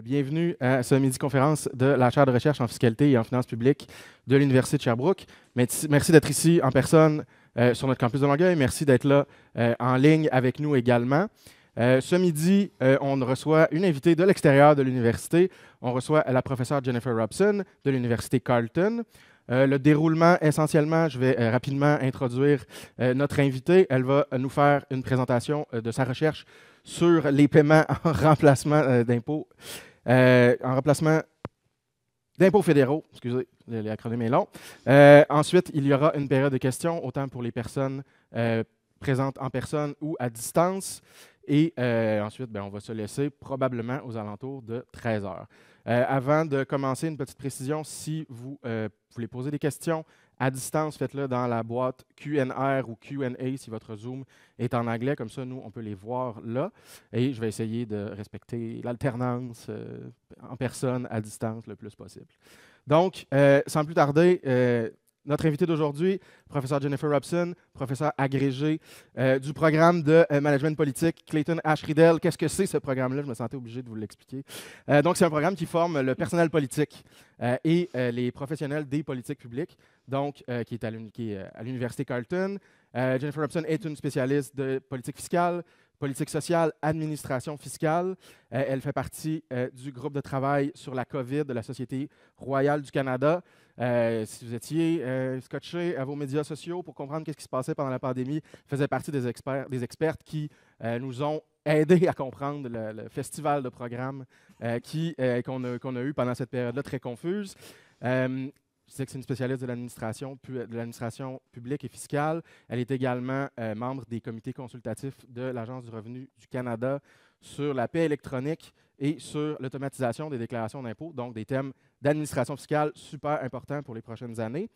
Bienvenue à ce midi-conférence de la chaire de recherche en fiscalité et en finances publiques de l'Université de Sherbrooke. Merci d'être ici en personne sur notre campus de Longueuil. Merci d'être là en ligne avec nous également. Ce midi, on reçoit une invitée de l'extérieur de l'université. On reçoit la professeure Jennifer Robson de l'Université Carleton. Le déroulement, essentiellement, je vais rapidement introduire notre invitée. Elle va nous faire une présentation de sa recherche sur les paiements en remplacement d'impôts, d'impôts fédéraux. Excusez, l'acronyme est long. Ensuite, il y aura une période de questions, autant pour les personnes présentes en personne ou à distance. Et ensuite, on va se laisser probablement aux alentours de 13 heures. Avant de commencer, une petite précision, si vous voulez poser des questions à distance, faites-le dans la boîte Q&R ou Q&A si votre Zoom est en anglais. Comme ça, nous, on peut les voir là. Et je vais essayer de respecter l'alternance en personne, à distance, le plus possible. Donc, sans plus tarder, notre invité d'aujourd'hui, professeur Jennifer Robson, professeur agrégé du programme de management politique Clayton H. Riddell. Qu'est-ce que c'est ce programme-là? Je me sentais obligé de vous l'expliquer. Donc, c'est un programme qui forme le personnel politique et les professionnels des politiques publiques, donc qui est à l'Université Carleton. Jennifer Robson est une spécialiste de politique fiscale, politique sociale, administration fiscale. Elle fait partie du groupe de travail sur la COVID de la Société royale du Canada. Si vous étiez scotché à vos médias sociaux pour comprendre ce qui se passait pendant la pandémie, faisait partie des expertes qui nous ont aidés à comprendre le festival de programmes qu'on a eu pendant cette période-là très confuse. Je sais que c'est une spécialiste de l'administration publique et fiscale. Elle est également membre des comités consultatifs de l'Agence du revenu du Canada sur la paie électronique et sur l'automatisation des déclarations d'impôts, donc des thèmes d'administration fiscale super importants pour les prochaines années.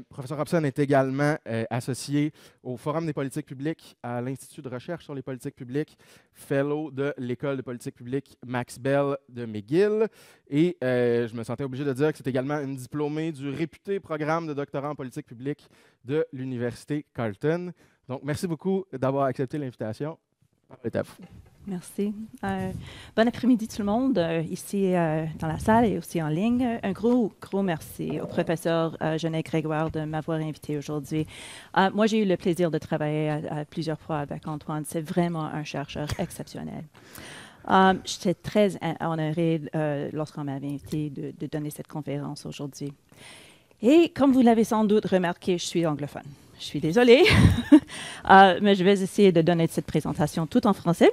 Professeur Robson est également associé au Forum des politiques publiques à l'Institut de recherche sur les politiques publiques, fellow de l'École de politique publique Max Bell de McGill. Et je me sentais obligé de dire que c'est également une diplômée du réputé programme de doctorat en politique publique de l'Université Carleton. Donc, merci beaucoup d'avoir accepté l'invitation. C'est à vous. Merci. Bon après-midi tout le monde, ici dans la salle et aussi en ligne. Un gros merci au professeur Genet Grégoire de m'avoir invité aujourd'hui. Moi, j'ai eu le plaisir de travailler plusieurs fois avec Antoine. C'est vraiment un chercheur exceptionnel. J'étais très honorée lorsqu'on m'avait invité de donner cette conférence aujourd'hui. Et comme vous l'avez sans doute remarqué, je suis anglophone. Je suis désolée, mais je vais essayer de donner cette présentation tout en français.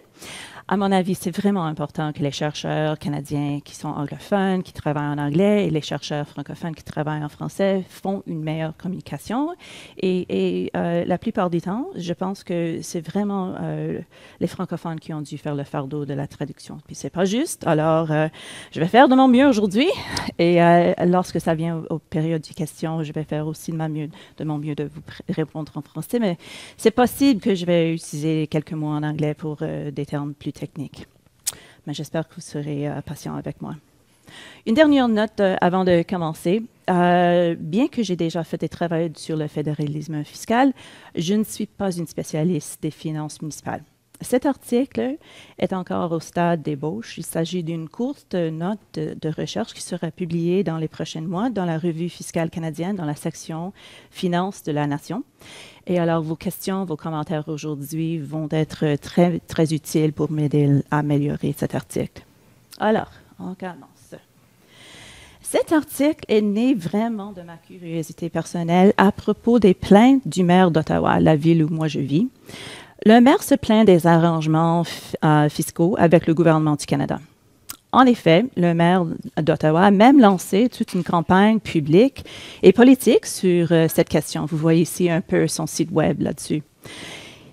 À mon avis, c'est vraiment important que les chercheurs canadiens qui sont anglophones, qui travaillent en anglais, et les chercheurs francophones qui travaillent en français font une meilleure communication. Et la plupart du temps, je pense que c'est vraiment les francophones qui ont dû faire le fardeau de la traduction. Puis c'est pas juste. Alors, je vais faire de mon mieux aujourd'hui. Et lorsque ça vient aux périodes de questions, je vais faire aussi de mon mieux de vous répondre en français. Mais c'est possible que je vais utiliser quelques mots en anglais pour des termes plus technique. Mais j'espère que vous serez patient avec moi. Une dernière note avant de commencer. Bien que j'ai déjà fait des travaux sur le fédéralisme fiscal, je ne suis pas une spécialiste des finances municipales. Cet article est encore au stade d'ébauche. Il s'agit d'une courte note de recherche qui sera publiée dans les prochains mois dans la Revue fiscale canadienne, dans la section Finances de la Nation. Et alors, vos questions, vos commentaires aujourd'hui vont être très, très utiles pour m'aider à améliorer cet article. Alors, on commence. Cet article est né vraiment de ma curiosité personnelle à propos des plaintes du maire d'Ottawa, la ville où moi je vis. Le maire se plaint des arrangements fiscaux avec le gouvernement du Canada. En effet, le maire d'Ottawa a même lancé toute une campagne publique et politique sur cette question. Vous voyez ici un peu son site web là-dessus.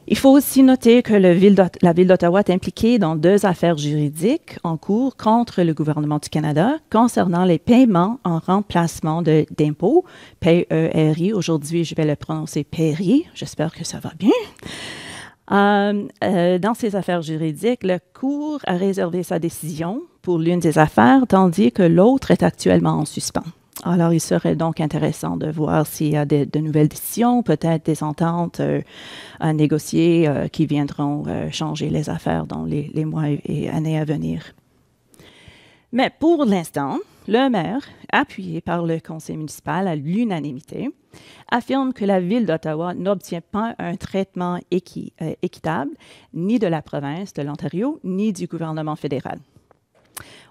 Il faut aussi noter que la ville d'Ottawa est impliquée dans 2 affaires juridiques en cours contre le gouvernement du Canada concernant les paiements en remplacement d'impôts, PERI. Aujourd'hui, je vais le prononcer PERI. J'espère que ça va bien. Dans ces affaires juridiques, la Cour a réservé sa décision pour l'une des affaires, tandis que l'autre est actuellement en suspens. Alors, il serait donc intéressant de voir s'il y a de nouvelles décisions, peut-être des ententes à négocier qui viendront changer les affaires dans les mois et années à venir. Mais pour l'instant, le maire, appuyé par le conseil municipal à l'unanimité, affirme que la ville d'Ottawa n'obtient pas un traitement équitable ni de la province de l'Ontario, ni du gouvernement fédéral.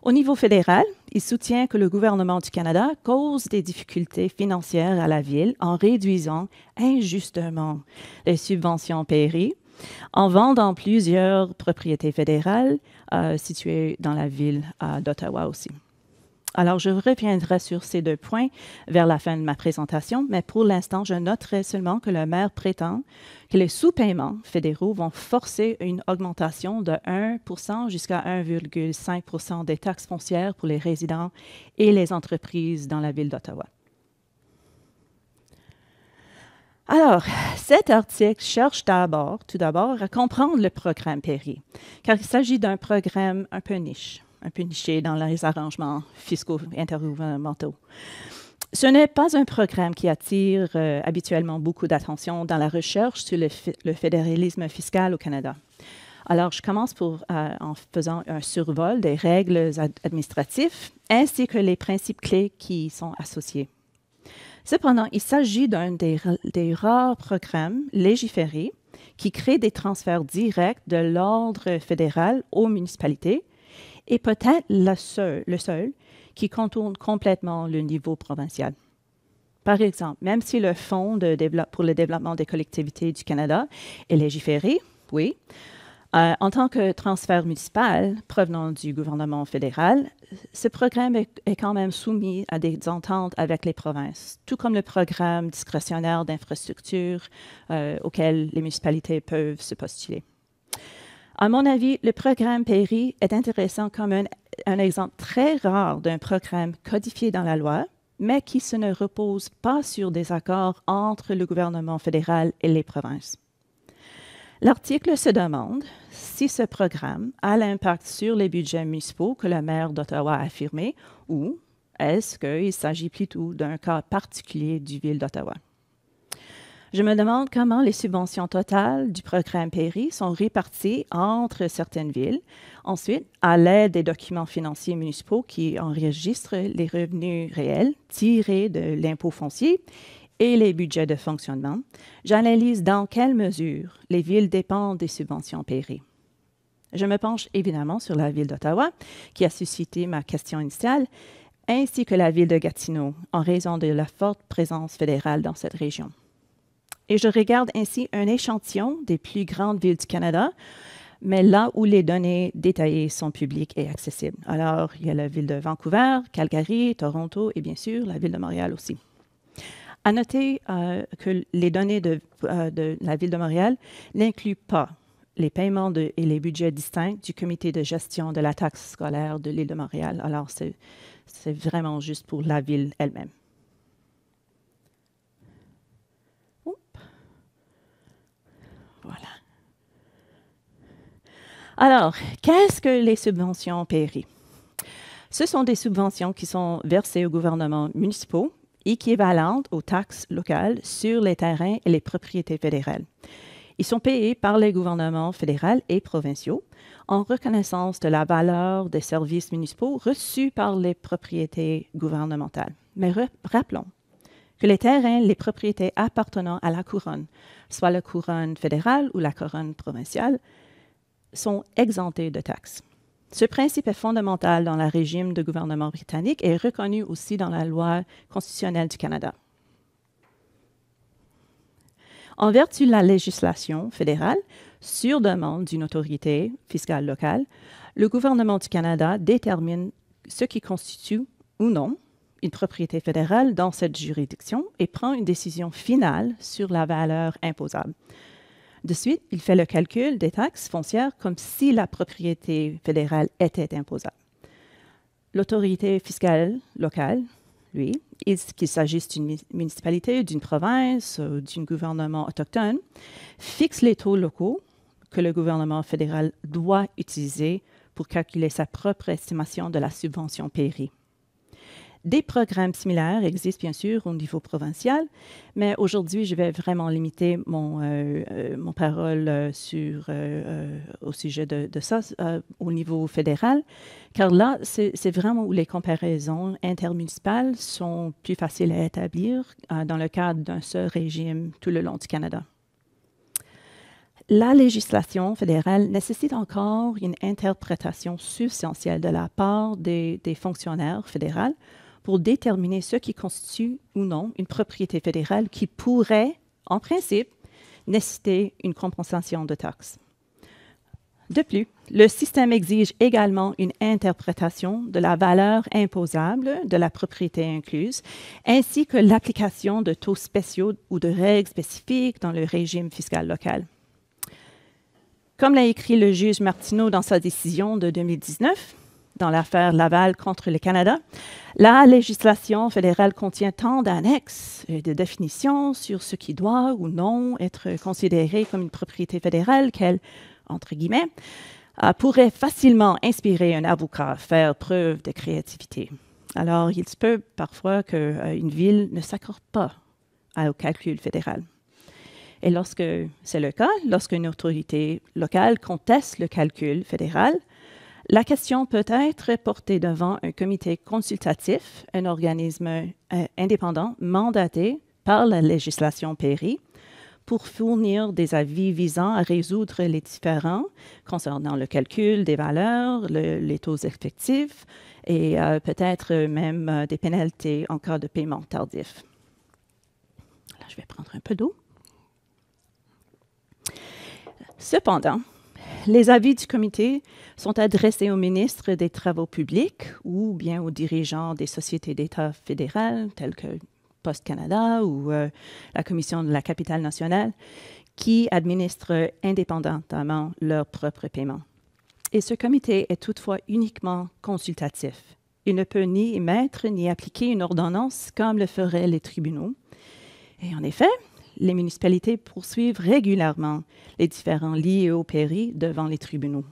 Au niveau fédéral, il soutient que le gouvernement du Canada cause des difficultés financières à la ville en réduisant injustement les subventions payées, en vendant plusieurs propriétés fédérales situées dans la ville d'Ottawa aussi. Alors, je reviendrai sur ces 2 points vers la fin de ma présentation, mais pour l'instant, je noterai seulement que le maire prétend que les sous-paiements fédéraux vont forcer une augmentation de 1 jusqu'à 1,5 des taxes foncières pour les résidents et les entreprises dans la ville d'Ottawa. Alors, cet article cherche tout d'abord à comprendre le programme Perry, car il s'agit d'un programme un peu niché dans les arrangements fiscaux intergouvernementaux. Ce n'est pas un programme qui attire habituellement beaucoup d'attention dans la recherche sur le fédéralisme fiscal au Canada. Alors, je commence en faisant un survol des règles administratives ainsi que les principes clés qui y sont associés. Cependant, il s'agit d'un des rares programmes légiférés qui crée des transferts directs de l'ordre fédéral aux municipalités et peut-être le seul qui contourne complètement le niveau provincial. Par exemple, même si le Fonds pour le développement des collectivités du Canada est légiféré, oui, en tant que transfert municipal provenant du gouvernement fédéral, ce programme est quand même soumis à des ententes avec les provinces, tout comme le programme discrétionnaire d'infrastructure auquel les municipalités peuvent se postuler. À mon avis, le programme Perry est intéressant comme un exemple très rare d'un programme codifié dans la loi, mais qui ne repose pas sur des accords entre le gouvernement fédéral et les provinces. L'article se demande si ce programme a l'impact sur les budgets municipaux que le maire d'Ottawa a affirmé ou est-ce qu'il s'agit plutôt d'un cas particulier du ville d'Ottawa. Je me demande comment les subventions totales du programme Perry sont réparties entre certaines villes. Ensuite, à l'aide des documents financiers municipaux qui enregistrent les revenus réels tirés de l'impôt foncier et les budgets de fonctionnement, j'analyse dans quelle mesure les villes dépendent des subventions Perry. Je me penche évidemment sur la ville d'Ottawa, qui a suscité ma question initiale, ainsi que la ville de Gatineau, en raison de la forte présence fédérale dans cette région. Et je regarde ainsi un échantillon des plus grandes villes du Canada, mais là où les données détaillées sont publiques et accessibles. Alors, il y a la ville de Vancouver, Calgary, Toronto et bien sûr la ville de Montréal aussi. À noter que les données de la Ville de Montréal n'incluent pas les paiements et les budgets distincts du comité de gestion de la taxe scolaire de l'île de Montréal. Alors, c'est vraiment juste pour la ville elle-même. Voilà. Alors, qu'est-ce que les subventions Perry? Ce sont des subventions qui sont versées aux gouvernements municipaux équivalentes aux taxes locales sur les terrains et les propriétés fédérales. Ils sont payés par les gouvernements fédéraux et provinciaux en reconnaissance de la valeur des services municipaux reçus par les propriétés gouvernementales. Mais rappelons que les terrains, les propriétés appartenant à la couronne, soit la couronne fédérale ou la couronne provinciale, sont exemptés de taxes. Ce principe est fondamental dans le régime de gouvernement britannique et reconnu aussi dans la loi constitutionnelle du Canada. En vertu de la législation fédérale, sur demande d'une autorité fiscale locale, le gouvernement du Canada détermine ce qui constitue ou non une propriété fédérale dans cette juridiction et prend une décision finale sur la valeur imposable. De suite, il fait le calcul des taxes foncières comme si la propriété fédérale était imposable. L'autorité fiscale locale, lui, qu'il s'agisse d'une municipalité, d'une province ou d'un gouvernement autochtone, fixe les taux locaux que le gouvernement fédéral doit utiliser pour calculer sa propre estimation de la subvention Perry. Des programmes similaires existent bien sûr au niveau provincial, mais aujourd'hui, je vais vraiment limiter mon parole au sujet de ça au niveau fédéral, car là, c'est vraiment où les comparaisons intermunicipales sont plus faciles à établir dans le cadre d'un seul régime tout le long du Canada. La législation fédérale nécessite encore une interprétation substantielle de la part des fonctionnaires fédéraux pour déterminer ce qui constitue ou non une propriété fédérale qui pourrait, en principe, nécessiter une compensation de taxes. De plus, le système exige également une interprétation de la valeur imposable de la propriété incluse, ainsi que l'application de taux spéciaux ou de règles spécifiques dans le régime fiscal local. Comme l'a écrit le juge Martineau dans sa décision de 2019, dans l'affaire Laval contre le Canada, la législation fédérale contient tant d'annexes et de définitions sur ce qui doit ou non être considéré comme une propriété fédérale qu'elle, entre guillemets, pourrait facilement inspirer un avocat à faire preuve de créativité. Alors, il se peut parfois qu'une ville ne s'accorde pas au calcul fédéral. Et lorsque c'est le cas, lorsqu'une autorité locale conteste le calcul fédéral, la question peut être portée devant un comité consultatif, un organisme indépendant mandaté par la législation PERI pour fournir des avis visant à résoudre les différends concernant le calcul des valeurs, les taux effectifs et peut-être même des pénalités en cas de paiement tardif. Là, je vais prendre un peu d'eau. Cependant, les avis du comité sont adressés au ministre des Travaux publics ou bien aux dirigeants des sociétés d'État fédérales, telles que Post Canada ou la Commission de la capitale nationale, qui administrent indépendamment leurs propres paiements. Et ce comité est toutefois uniquement consultatif. Il ne peut ni émettre ni appliquer une ordonnance comme le feraient les tribunaux. Et en effet, les municipalités poursuivent régulièrement les différends liés au PERI devant les tribunaux.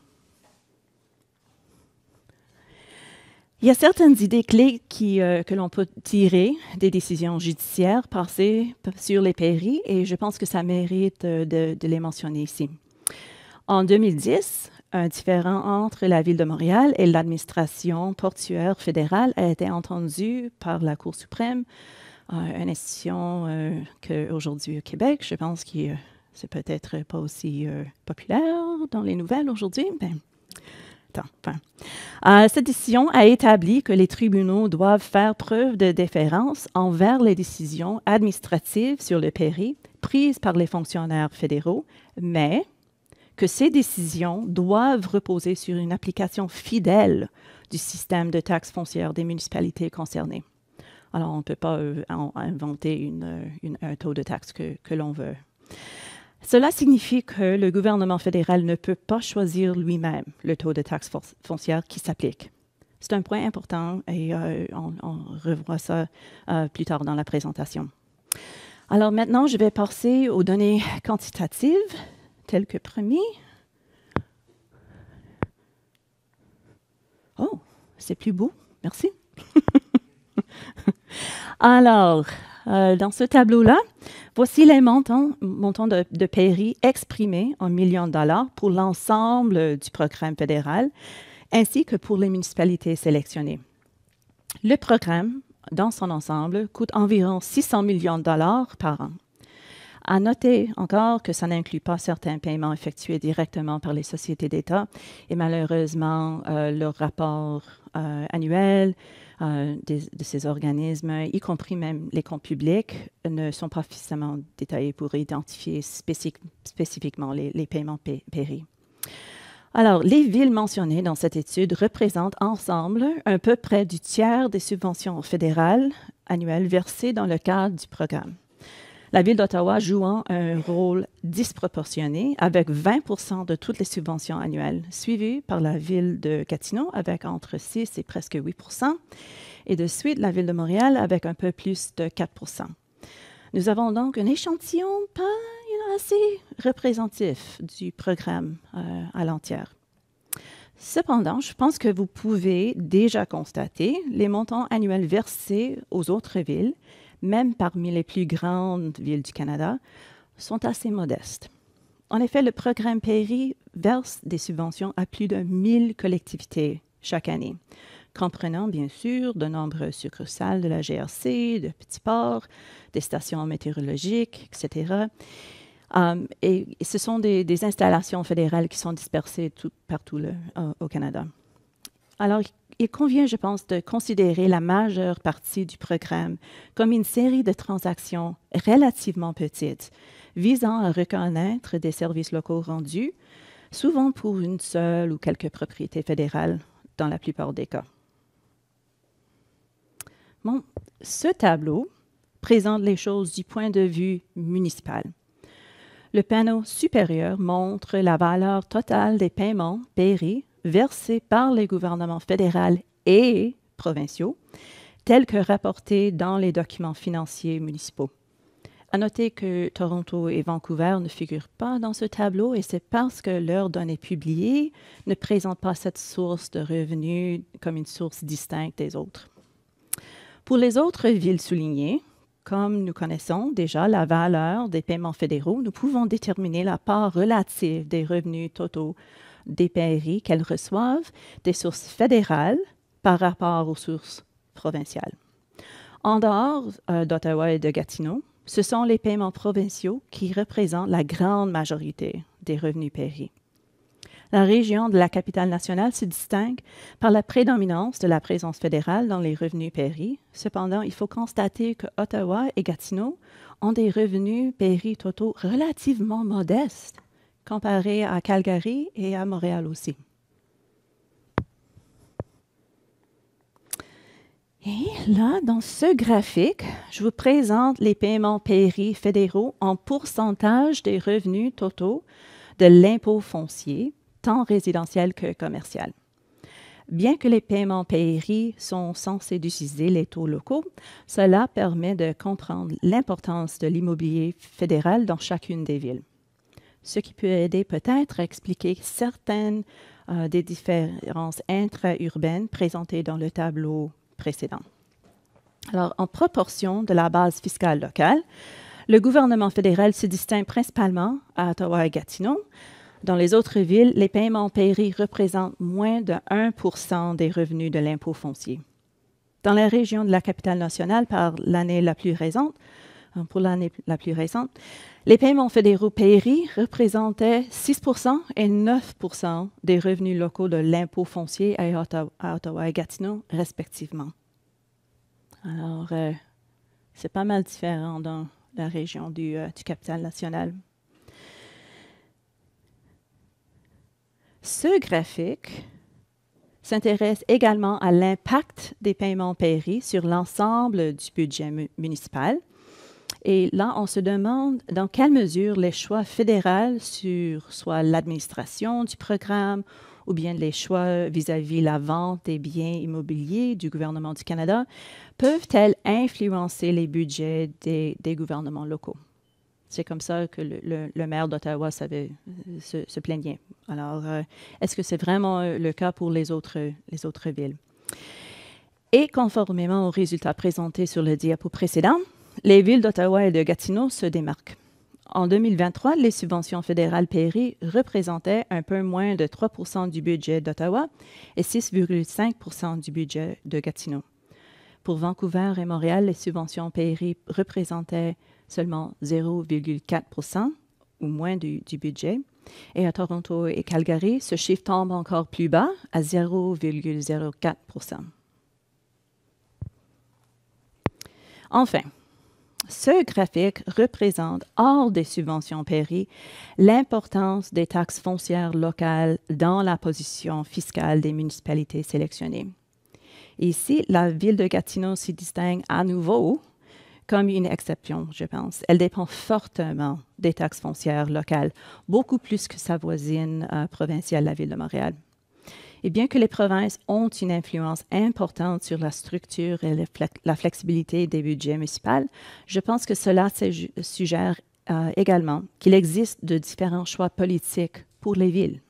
Il y a certaines idées clés que l'on peut tirer des décisions judiciaires passées sur les PERI et je pense que ça mérite de les mentionner ici. En 2010, un différend entre la Ville de Montréal et l'administration portuaire fédérale a été entendu par la Cour suprême, une institution qu'aujourd'hui au Québec, je pense que c'est peut-être pas aussi populaire dans les nouvelles aujourd'hui. Cette décision a établi que les tribunaux doivent faire preuve de déférence envers les décisions administratives sur le PERI prises par les fonctionnaires fédéraux, mais que ces décisions doivent reposer sur une application fidèle du système de taxes foncières des municipalités concernées. Alors, on ne peut pas inventer un taux de taxe que l'on veut. Cela signifie que le gouvernement fédéral ne peut pas choisir lui-même le taux de taxe foncière qui s'applique. C'est un point important et on revoit ça plus tard dans la présentation. Alors maintenant, je vais passer aux données quantitatives, telles que promis. Oh, c'est plus beau, merci. Alors, dans ce tableau-là, voici les montants de PERI exprimés en millions de dollars pour l'ensemble du programme fédéral, ainsi que pour les municipalités sélectionnées. Le programme, dans son ensemble, coûte environ 600 millions de dollars par an. À noter encore que ça n'inclut pas certains paiements effectués directement par les sociétés d'État et malheureusement, leur rapport annuel de ces organismes, y compris même les comptes publics, ne sont pas suffisamment détaillés pour identifier spécifiquement les paiements PERI. Alors, les villes mentionnées dans cette étude représentent ensemble un peu près du tiers des subventions fédérales annuelles versées dans le cadre du programme. La Ville d'Ottawa jouant un rôle disproportionné avec 20 % de toutes les subventions annuelles, suivie par la Ville de Gatineau avec entre 6 et presque 8 % et de suite la Ville de Montréal avec un peu plus de 4 %. Nous avons donc un échantillon pas assez représentatif du programme à l'entière. Cependant, je pense que vous pouvez déjà constater les montants annuels versés aux autres villes, même parmi les plus grandes villes du Canada, sont assez modestes. En effet, le programme PERI verse des subventions à plus de 1000 collectivités chaque année, comprenant bien sûr de nombreuses succursales de la GRC, de petits ports, des stations météorologiques, etc. Et ce sont des installations fédérales qui sont dispersées partout au Canada. Alors, il convient, je pense, de considérer la majeure partie du programme comme une série de transactions relativement petites, visant à reconnaître des services locaux rendus, souvent pour une seule ou quelques propriétés fédérales, dans la plupart des cas. Bon, ce tableau présente les choses du point de vue municipal. Le panneau supérieur montre la valeur totale des paiements PERI versés par les gouvernements fédéral et provinciaux, tels que rapportés dans les documents financiers municipaux. À noter que Toronto et Vancouver ne figurent pas dans ce tableau et c'est parce que leurs données publiées ne présentent pas cette source de revenus comme une source distincte des autres. Pour les autres villes soulignées, comme nous connaissons déjà la valeur des paiements fédéraux, nous pouvons déterminer la part relative des revenus totaux des PERI qu'elles reçoivent des sources fédérales par rapport aux sources provinciales. En dehors d'Ottawa et de Gatineau, ce sont les paiements provinciaux qui représentent la grande majorité des revenus PERI. La région de la capitale nationale se distingue par la prédominance de la présence fédérale dans les revenus PERI. Cependant, il faut constater que Ottawa et Gatineau ont des revenus PERI totaux relativement modestes comparés à Calgary et à Montréal aussi. Et là, dans ce graphique, je vous présente les paiements PERI fédéraux en pourcentage des revenus totaux de l'impôt foncier, tant résidentiel que commercial. Bien que les paiements PERI sont censés utiliser les taux locaux, cela permet de comprendre l'importance de l'immobilier fédéral dans chacune des villes. Ce qui peut aider peut-être à expliquer certaines des différences intra-urbaines présentées dans le tableau précédent. Alors, en proportion de la base fiscale locale, le gouvernement fédéral se distingue principalement à Ottawa et Gatineau. Dans les autres villes, les paiements PERI représentent moins de 1% des revenus de l'impôt foncier. Dans la région de la capitale nationale, pour l'année la plus récente, les paiements fédéraux PERI représentaient 6% et 9% des revenus locaux de l'impôt foncier à Ottawa et Gatineau, respectivement. Alors, c'est pas mal différent dans la région du capitale nationale. Ce graphique s'intéresse également à l'impact des paiements PERI sur l'ensemble du budget municipal. Et là, on se demande dans quelle mesure les choix fédéraux sur soit l'administration du programme ou bien les choix vis-à-vis la vente des biens immobiliers du gouvernement du Canada peuvent-elles influencer les budgets des gouvernements locaux? C'est comme ça que le maire d'Ottawa se plaignait. Alors, est-ce que c'est vraiment le cas pour les autres villes? Et conformément aux résultats présentés sur le diapo précédent, les villes d'Ottawa et de Gatineau se démarquent. En 2023, les subventions fédérales PERI représentaient un peu moins de 3% du budget d'Ottawa et 6,5% du budget de Gatineau. Pour Vancouver et Montréal, les subventions PERI représentaient seulement 0,4% ou moins du budget. Et à Toronto et Calgary, ce chiffre tombe encore plus bas, à 0,04%. Enfin, ce graphique représente, hors des subventions PERI, l'importance des taxes foncières locales dans la position fiscale des municipalités sélectionnées. Ici, la ville de Gatineau se distingue à nouveau comme une exception, je pense. Elle dépend fortement des taxes foncières locales, beaucoup plus que sa voisine provinciale, la ville de Montréal. Et bien que les provinces ont une influence importante sur la structure et la flexibilité des budgets municipaux, je pense que cela suggère également qu'il existe de différents choix politiques pour les villes.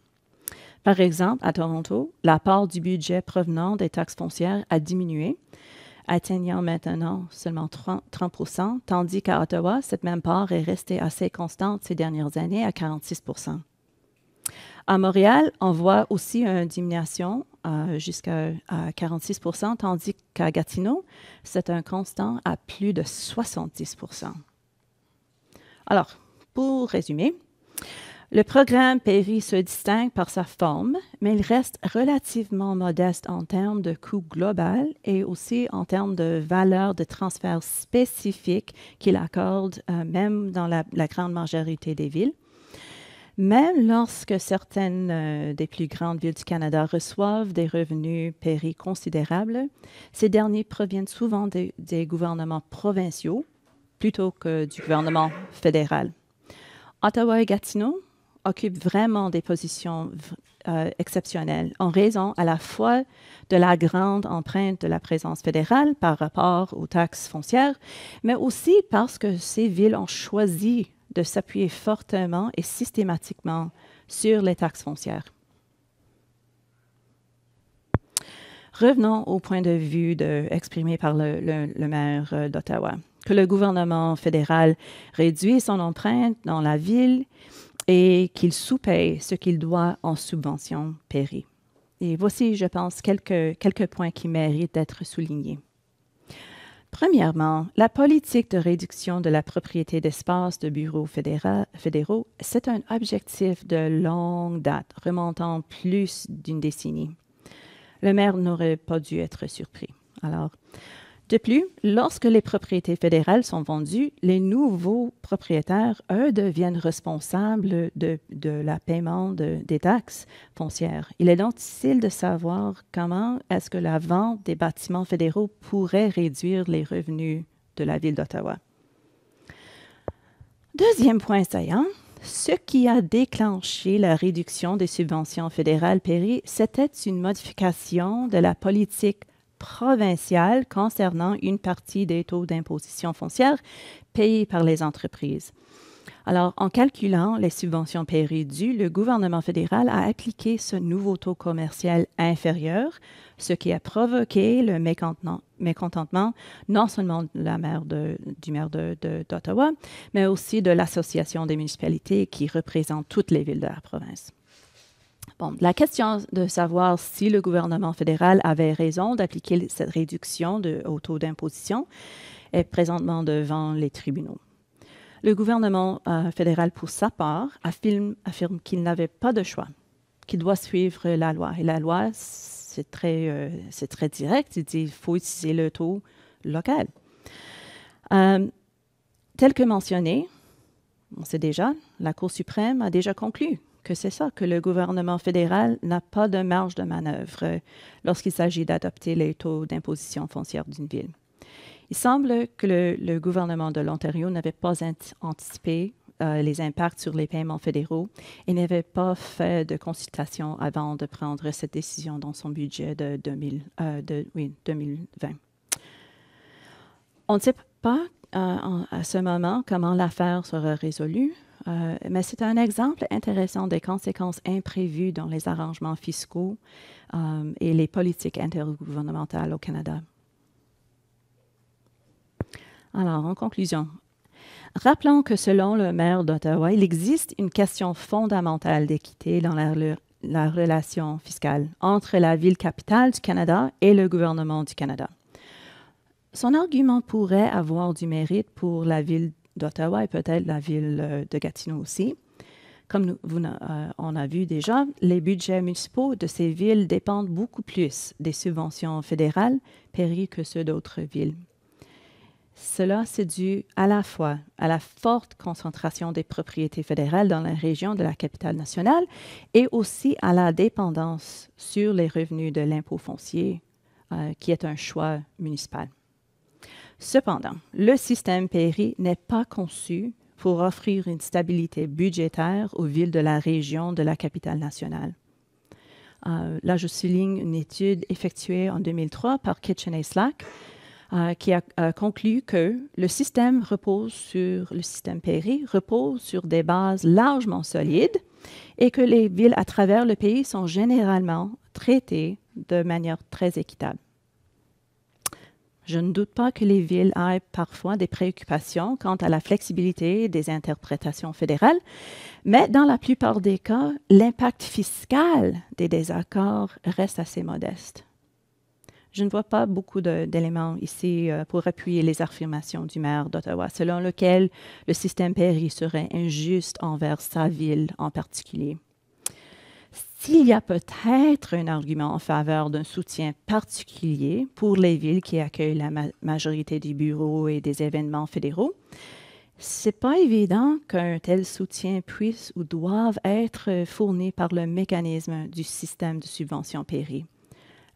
Par exemple, à Toronto, la part du budget provenant des taxes foncières a diminué, atteignant maintenant seulement 30%, tandis qu'à Ottawa, cette même part est restée assez constante ces dernières années à 46%. À Montréal, on voit aussi une diminution jusqu'à 46%, tandis qu'à Gatineau, c'est un constant à plus de 70%. Alors, pour résumer, le programme PERI se distingue par sa forme, mais il reste relativement modeste en termes de coût global et aussi en termes de valeur de transfert spécifique qu'il accorde même dans la grande majorité des villes. Même lorsque certaines des plus grandes villes du Canada reçoivent des revenus PERI considérables, ces derniers proviennent souvent des gouvernements provinciaux plutôt que du gouvernement fédéral. Ottawa et Gatineau occupent vraiment des positions exceptionnelles en raison à la fois de la grande empreinte de la présence fédérale par rapport aux taxes foncières, mais aussi parce que ces villes ont choisi de s'appuyer fortement et systématiquement sur les taxes foncières. Revenons au point de vue exprimé par le maire d'Ottawa, que le gouvernement fédéral réduit son empreinte dans la ville et qu'il sous-paye ce qu'il doit en subventions PERI. Et voici, je pense, quelques points qui méritent d'être soulignés. Premièrement, la politique de réduction de la propriété d'espaces de bureaux fédéraux, c'est un objectif de longue date, remontant plus d'une décennie. Le maire n'aurait pas dû être surpris. Alors, de plus, lorsque les propriétés fédérales sont vendues, les nouveaux propriétaires, eux, deviennent responsables de la paiement des taxes foncières. Il est donc difficile de savoir comment est-ce que la vente des bâtiments fédéraux pourrait réduire les revenus de la ville d'Ottawa. Deuxième point saillant, ce qui a déclenché la réduction des subventions fédérales PERI, c'était une modification de la politique provinciale concernant une partie des taux d'imposition foncière payés par les entreprises. Alors, en calculant les subventions PERI dues, le gouvernement fédéral a appliqué ce nouveau taux commercial inférieur, ce qui a provoqué le mécontentement non seulement de du maire d'Ottawa, mais aussi de l'Association des municipalités qui représente toutes les villes de la province. Bon, la question de savoir si le gouvernement fédéral avait raison d'appliquer cette réduction au taux d'imposition est présentement devant les tribunaux. Le gouvernement fédéral, pour sa part, affirme qu'il n'avait pas de choix, qu'il doit suivre la loi. Et la loi, c'est très direct. Il dit qu'il faut utiliser le taux local. Tel que mentionné, on sait déjà, la Cour suprême a déjà conclu que c'est ça, que le gouvernement fédéral n'a pas de marge de manœuvre lorsqu'il s'agit d'adopter les taux d'imposition foncière d'une ville. Il semble que le gouvernement de l'Ontario n'avait pas anticipé les impacts sur les paiements fédéraux et n'avait pas fait de consultation avant de prendre cette décision dans son budget de 2020. On ne sait pas à ce moment comment l'affaire sera résolue, mais c'est un exemple intéressant des conséquences imprévues dans les arrangements fiscaux et les politiques intergouvernementales au Canada. Alors, en conclusion, rappelons que selon le maire d'Ottawa, il existe une question fondamentale d'équité dans la relation fiscale entre la ville-capitale du Canada et le gouvernement du Canada. Son argument pourrait avoir du mérite pour la ville d'Ottawa et peut-être la ville de Gatineau aussi. Comme on a vu déjà, les budgets municipaux de ces villes dépendent beaucoup plus des subventions fédérales PERI que ceux d'autres villes. Cela, c'est dû à la fois à la forte concentration des propriétés fédérales dans la région de la capitale nationale et aussi à la dépendance sur les revenus de l'impôt foncier, qui est un choix municipal. Cependant, le système PERI n'est pas conçu pour offrir une stabilité budgétaire aux villes de la région de la capitale nationale. Là, je souligne une étude effectuée en 2003 par Kitchen et Slack qui a conclu que le système Perry repose sur des bases largement solides et que les villes à travers le pays sont généralement traitées de manière très équitable. Je ne doute pas que les villes aient parfois des préoccupations quant à la flexibilité des interprétations fédérales, mais dans la plupart des cas, l'impact fiscal des désaccords reste assez modeste. Je ne vois pas beaucoup d'éléments ici pour appuyer les affirmations du maire d'Ottawa, selon lequel le système Perry serait injuste envers sa ville en particulier. S'il y a peut-être un argument en faveur d'un soutien particulier pour les villes qui accueillent la majorité des bureaux et des événements fédéraux, ce n'est pas évident qu'un tel soutien puisse ou doive être fourni par le mécanisme du système de subvention Perry.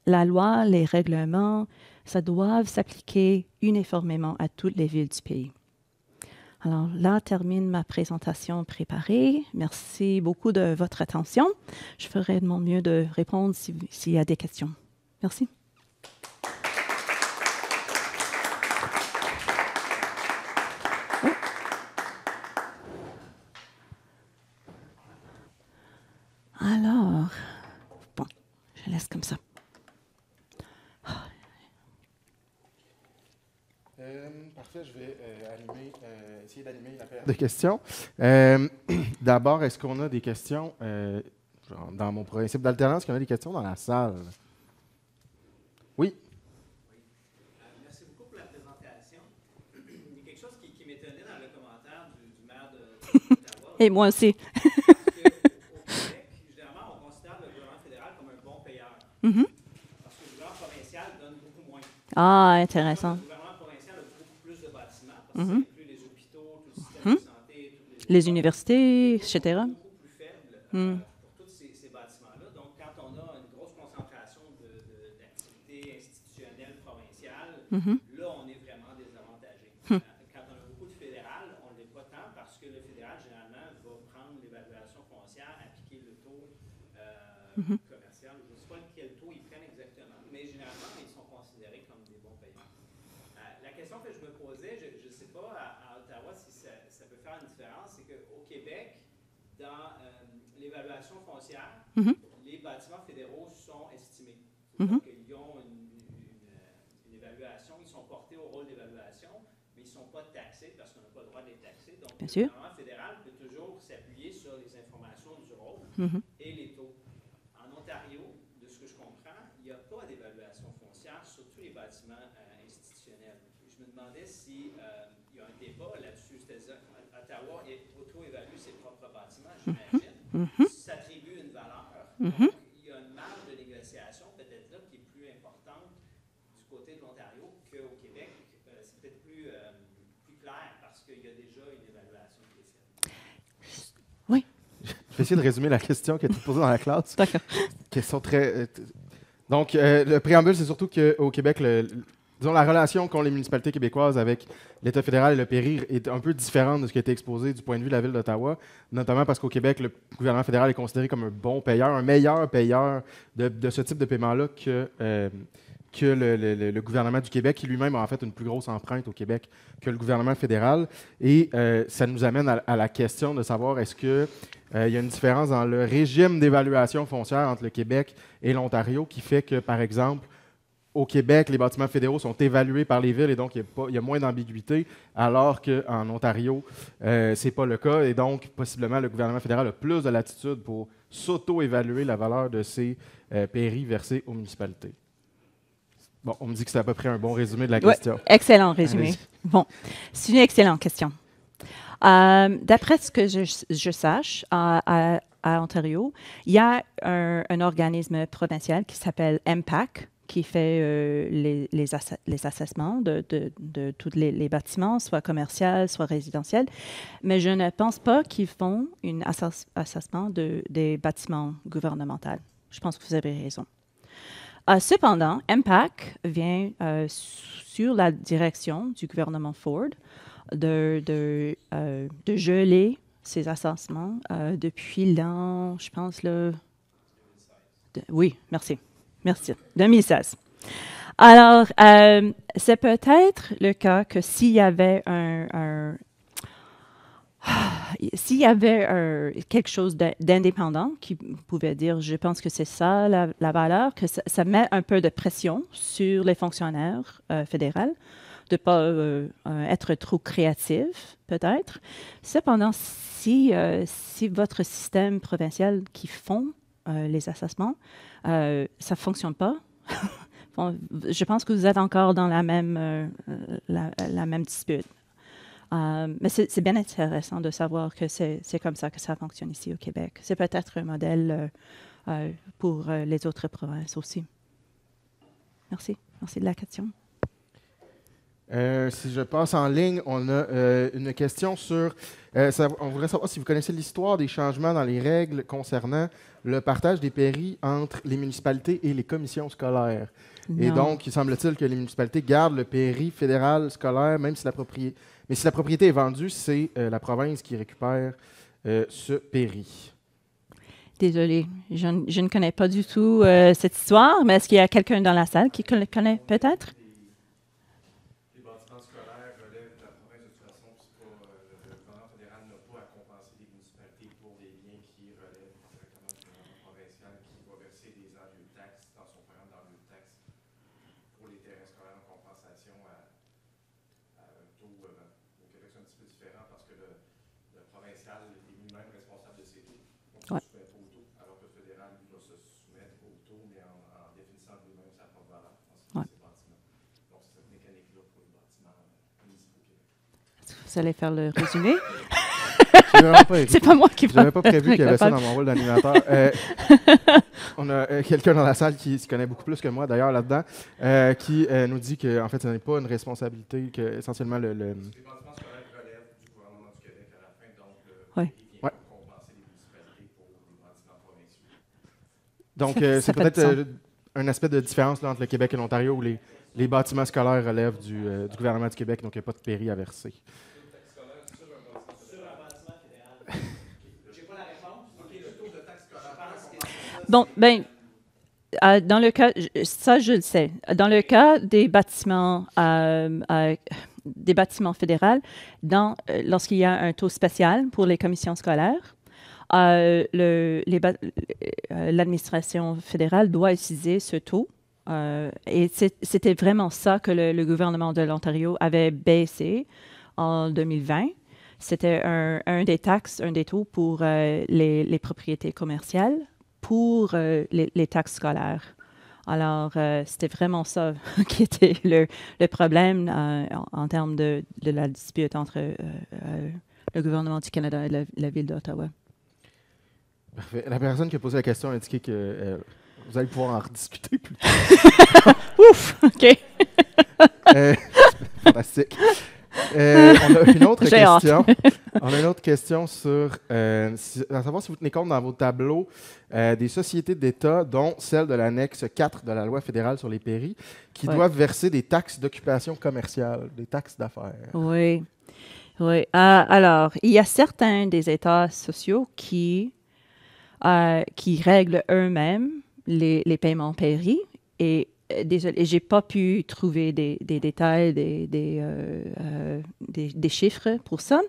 La loi, les règlements, ça doivent s'appliquer uniformément à toutes les villes du pays. Alors là termine ma présentation préparée. Merci beaucoup de votre attention. Je ferai de mon mieux de répondre s'il y a des questions. Merci. Oh. Alors, bon, je laisse comme ça. Parfait, je vais essayer d'animer la période de questions. D'abord, est-ce qu'on a des questions, dans mon principe d'alternance, est-ce qu'on a des questions dans la salle? Oui? Merci beaucoup pour la présentation. Il y a quelque chose qui m'étonnait dans le commentaire du maire d'Ottawa. Et moi aussi. Parce qu'au Québec, généralement, on considère le gouvernement fédéral comme un bon payeur. Mm-hmm. Parce que le gouvernement provincial donne beaucoup moins. Ah, intéressant. Ça inclut les hôpitaux, tout le système de santé, les universités, etc. Beaucoup plus faible pour tous ces bâtiments-là. Donc, quand on a une grosse concentration d'activités institutionnelles provinciales, là, on est vraiment désavantagé. Quand on a beaucoup de fédéral, on ne l'est pas tant parce que le fédéral, généralement, va prendre l'évaluation foncière, appliquer le taux commercial. Je ne sais pas quel taux ils prennent exactement, mais généralement, ils sont considérés comme des bons payeurs. La question que je me posais, je ne sais pas à Ottawa si ça peut faire une différence, c'est qu'au Québec, dans l'évaluation foncière, les bâtiments fédéraux sont estimés. C'est-à-dire qu'ils ont une évaluation, ils sont portés au rôle d'évaluation, mais ils ne sont pas taxés parce qu'on n'a pas le droit de les taxer. Donc, le gouvernement fédéral peut toujours s'appuyer sur les informations du rôle et les taux. En Ontario, de ce que je comprends, il n'y a pas d'évaluation foncière sur tous les bâtiments institutionnels. Je me demandais s'il y a un débat là-dessus, c'est-à-dire qu'Ottawa auto-évalue ses propres bâtiments, j'imagine, s'attribue une valeur. Donc, il y a une marge de négociation peut-être là qui est plus importante du côté de l'Ontario qu'au Québec. C'est peut-être plus clair parce qu'il y a déjà une évaluation qui est faite. Oui. Je vais essayer de résumer la question qui a été posée dans la classe. D'accord. Question très... Donc, le préambule, c'est surtout qu'au Québec, disons, la relation qu'ont les municipalités québécoises avec l'État fédéral et le Péry est un peu différente de ce qui a été exposé du point de vue de la Ville d'Ottawa, notamment parce qu'au Québec, le gouvernement fédéral est considéré comme un bon payeur, un meilleur payeur de ce type de paiement-là que le gouvernement du Québec, qui lui-même a en fait une plus grosse empreinte au Québec que le gouvernement fédéral. Et ça nous amène à la question de savoir est-ce qu'il y a une différence dans le régime d'évaluation foncière entre le Québec et l'Ontario qui fait que, par exemple, au Québec, les bâtiments fédéraux sont évalués par les villes et donc il y a moins d'ambiguïté, alors qu'en Ontario, ce n'est pas le cas. Et donc, possiblement, le gouvernement fédéral a plus de latitude pour s'auto-évaluer la valeur de ces péris versés aux municipalités. Bon, on me dit que c'est à peu près un bon résumé de la question. Ouais, excellent résumé. Bon, c'est une excellente question. D'après ce que je sache, à Ontario, il y a un organisme provincial qui s'appelle MPAC, qui fait les assessements de tous les bâtiments, soit commerciaux, soit résidentiels. Mais je ne pense pas qu'ils font un assessment des bâtiments gouvernementaux. Je pense que vous avez raison. Cependant, MPAC vient sur la direction du gouvernement Ford de geler ces assessements depuis l'an, je pense, oui, merci. Merci. 2016. Alors, c'est peut-être le cas que s'il y avait s'il y avait quelque chose d'indépendant qui pouvait dire, je pense que c'est ça la valeur, que ça met un peu de pression sur les fonctionnaires fédéraux de ne pas être trop créatifs, peut-être. Cependant, si votre système provincial qui font les assessments, ça ne fonctionne pas, bon, je pense que vous êtes encore dans la même dispute. Mais c'est bien intéressant de savoir que c'est comme ça que ça fonctionne ici au Québec. C'est peut-être un modèle pour les autres provinces aussi. Merci. Merci de la question. Si je passe en ligne, on a une question sur... on voudrait savoir si vous connaissez l'histoire des changements dans les règles concernant le partage des pairies entre les municipalités et les commissions scolaires. Non. Et donc, il semble-t-il que les municipalités gardent le pairie fédéral scolaire, même si la propriété est vendue, c'est la province qui récupère ce pairie. Désolée, je ne connais pas du tout cette histoire, mais est-ce qu'il y a quelqu'un dans la salle qui connaît peut-être? Les bâtiments scolaires relèvent de la province de toute façon, le gouvernement fédéral n'a pas à compenser les municipalités pour des biens qui relèvent directement du gouvernement provincial qui va verser des enlèves de taxes dans son programme d'enlève de taxes pour les terrains scolaires en compensation à un taux au Québec, c'est un petit peu différent parce que le provincial est lui-même responsable de ses taux. Donc, il ne se soumet pas au taux, alors que le fédéral lui, va se soumettre au taux, mais en définissant lui-même sa propre valeur en ce qui est ses bâtiments. Donc, c'est cette mécanique-là pour les bâtiments municipaux au Québec. Est-ce que vous allez faire le résumé? C'est pas moi qui vais. Je n'avais pas prévu qu'il y avait ça dans mon rôle d'animateur. On a quelqu'un dans la salle qui se connaît beaucoup plus que moi, d'ailleurs, là-dedans, qui nous dit que en fait, ce n'est pas une responsabilité, que essentiellement le... Les bâtiments scolaires relèvent du gouvernement du Québec à la fin, donc il vient compenser les municipalités pour les bâtiments provinciaux. Donc, c'est peut-être un aspect de différence là, entre le Québec et l'Ontario où les bâtiments scolaires relèvent du gouvernement du Québec, donc il n'y a pas de pairie à verser. Bon, ben, dans le cas, ça je le sais, dans le cas des bâtiments fédéraux, lorsqu'il y a un taux spécial pour les commissions scolaires, l'administration fédérale doit utiliser ce taux. Et c'était vraiment ça que le gouvernement de l'Ontario avait baissé en 2020. C'était un des taux pour les propriétés commerciales pour les taxes scolaires. Alors, c'était vraiment ça qui était le problème en termes de la dispute entre le gouvernement du Canada et la ville d'Ottawa. Parfait. La personne qui a posé la question a indiqué que vous allez pouvoir en rediscuter plus tard. Ouf! OK. Fantastique. On a une autre question. On a une autre question sur à savoir si vous tenez compte dans vos tableaux des sociétés d'État, dont celle de l'annexe 4 de la loi fédérale sur les pairies, qui doivent verser des taxes d'occupation commerciale, des taxes d'affaires. Oui. Oui. Alors, il y a certains des États sociaux qui règlent eux-mêmes les paiements pairies. Et désolé, je n'ai pas pu trouver des détails, des chiffres pour ça.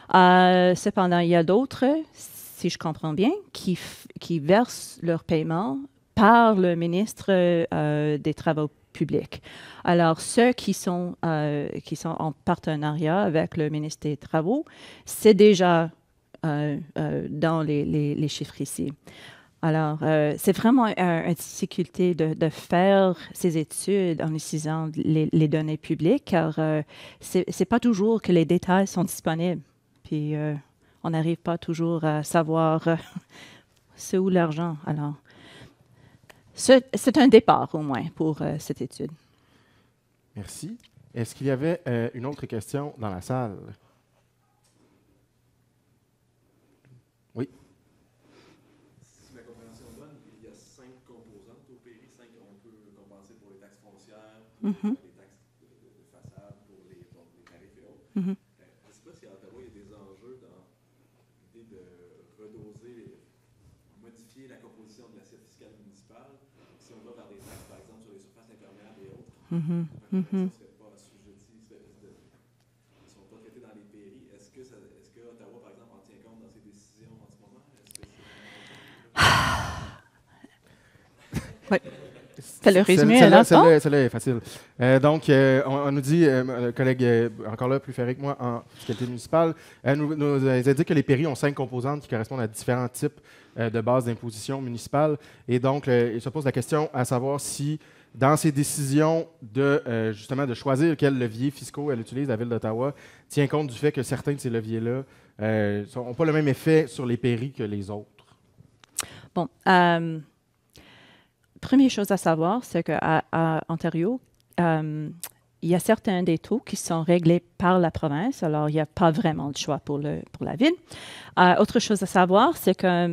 Cependant, il y a d'autres, si je comprends bien, qui versent leurs paiements par le ministre des Travaux publics. Alors, ceux qui sont en partenariat avec le ministre des Travaux, c'est déjà dans les chiffres ici. Alors, c'est vraiment une difficulté de faire ces études en utilisant les données publiques, car c'est pas toujours que les détails sont disponibles. Puis, on n'arrive pas toujours à savoir c'est où l'argent. Alors, c'est un départ, au moins, pour cette étude. Merci. Est-ce qu'il y avait une autre question dans la salle? Oui. Si ma compréhension est bonne, il y a 5 composantes au pays. 5, on peut compenser pour les taxes foncières, les taxes de façade, pour les tarifs et autres. Je ne sais pas si à Ottawa, il y a des enjeux dans l'idée de redoser, modifier la composition de l'assiette fiscale municipale. Si on va vers des taxes, par exemple, sur les surfaces imperméables et autres, Mhm. Ça ne Mhm. serait pas assujetti, ils ne sont pas traités dans les pairies. Est-ce que Ottawa, par exemple, en tient compte dans ses décisions en ce moment? Est-ce que c'est Oui. Fais le résumé à l'instant. Celle-là est facile. Donc, on nous dit, le collègue, encore là, plus ferré que moi en fiscalité municipale, nous indique que les pairies ont 5 composantes qui correspondent à différents types de bases d'imposition municipale. Et donc, il se pose la question à savoir si, dans ses décisions justement de choisir quels leviers fiscaux elle utilise, la Ville d'Ottawa, tient compte du fait que certains de ces leviers-là n'ont pas le même effet sur les pairies que les autres. Bon, première chose à savoir, c'est qu'à Ontario, il y a certains des taux qui sont réglés par la province, alors il n'y a pas vraiment de choix pour la ville. Autre chose à savoir, c'est qu'à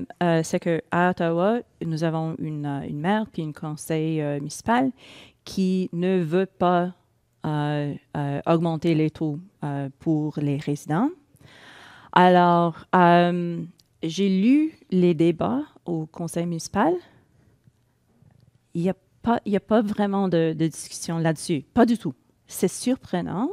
Ottawa, nous avons une maire puis une conseil municipal qui ne veut pas augmenter les taux pour les résidents. Alors, j'ai lu les débats au conseil municipal. Il n'y a pas vraiment de discussion là-dessus. Pas du tout. C'est surprenant.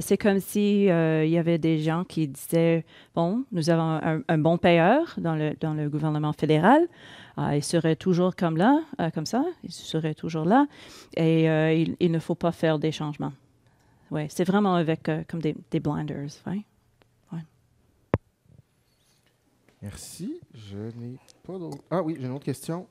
C'est comme si il y avait des gens qui disaient, bon, nous avons un bon payeur dans le gouvernement fédéral. Il serait toujours comme ça. Il serait toujours là. Et il ne faut pas faire des changements. Ouais, c'est vraiment avec comme des blinders. Ouais. Ouais. Merci. Je n'ai pas d'autre. Ah oui, j'ai une autre question.